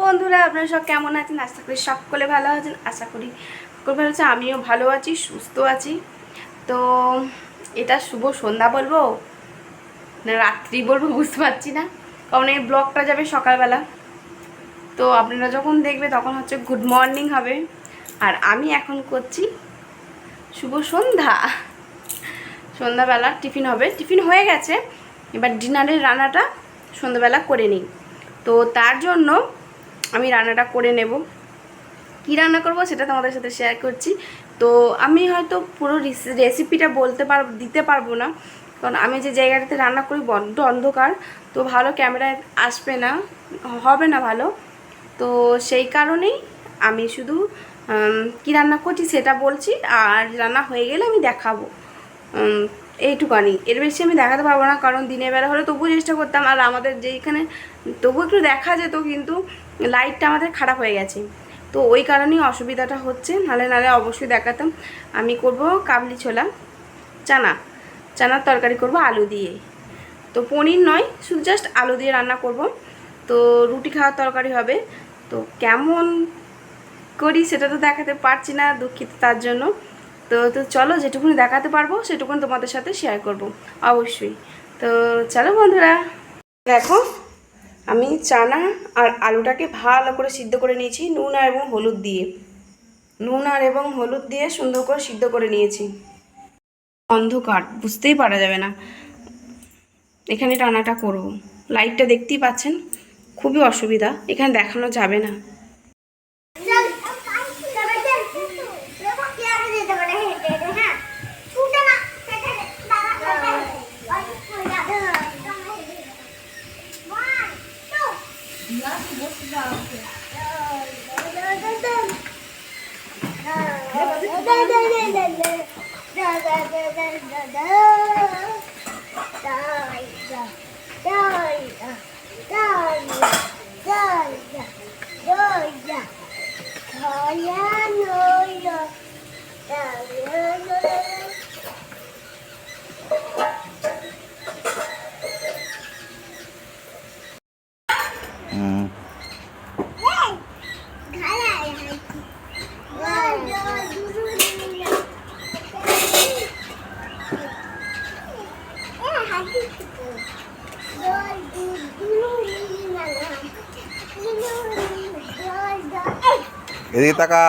বন্ধুরা, আপনারা সব কেমন আছেন? আশা করি সকলে ভালো আছেন। আশা করি সকলে ভালো আছে, আমিও ভালো আছি, সুস্থ আছি। তো এটা শুভ সন্ধ্যা বলবো না রাত্রি বলবো বুঝতে পারছি না, কারণ এই ব্লগটা যাবে সকালবেলা। তো আপনারা যখন দেখবে তখন হচ্ছে গুড মর্নিং হবে, আর আমি এখন করছি শুভ সন্ধ্যা। সন্ধ্যাবেলা টিফিন হবে, টিফিন হয়ে গেছে, এবার ডিনারের রান্নাটা সন্ধ্যাবেলা করে নিই। তো তার জন্য আমি রান্নাটা করে নেব। কী রান্না করব সেটা তোমাদের সাথে শেয়ার করছি। তো আমি হয়তো পুরো রেসিপিটা দিতে পারবো না, কারণ আমি যে জায়গাটাতে রান্না করি বড্ড অন্ধকার, তো ভালো ক্যামেরায় আসবে না, হবে না ভালো। তো সেই কারণেই আমি শুধু কী রান্না করছি সেটা বলছি, আর রান্না হয়ে গেলে আমি দেখাবো। এইটুকানি, এর বেশি আমি দেখাতে পারবো না, কারণ দিনের বেলা হলে তবুও চেষ্টা করতাম। আর আমাদের যেইখানে তবুও একটু দেখা যেত, কিন্তু লাইটটা আমাদের খারাপ হয়ে গেছে, তো ওই কারণেই অসুবিধাটা হচ্ছে। নালে অবশ্যই দেখাতাম। আমি করব কাবলি ছোলা, চানার তরকারি করব আলু দিয়ে। তো পনির নয়, শুধু জাস্ট আলু দিয়ে রান্না করব। তো রুটি খাওয়ার তরকারি হবে। তো কেমন করি সেটা তো দেখাতে পারছি না, দুঃখিত তার জন্য। তো চলো, যেটুকুনি দেখাতে পারবো সেটুকুনি তোমাদের সাথে শেয়ার করব অবশ্যই। তো চলো বন্ধুরা, দেখো আমি চানা আর আলুটাকে ভালো করে সিদ্ধ করে নিয়েছি নুন আর এবং হলুদ দিয়ে সুন্দর করে সিদ্ধ করে নিয়েছি। অন্ধকার, বুঝতেই পারা যাবে না এখানে রান্নাটা করব। লাইটটা দেখতেই পাচ্ছেন, খুবই অসুবিধা, এখানে দেখানো যাবে না। এদিকে তাকা।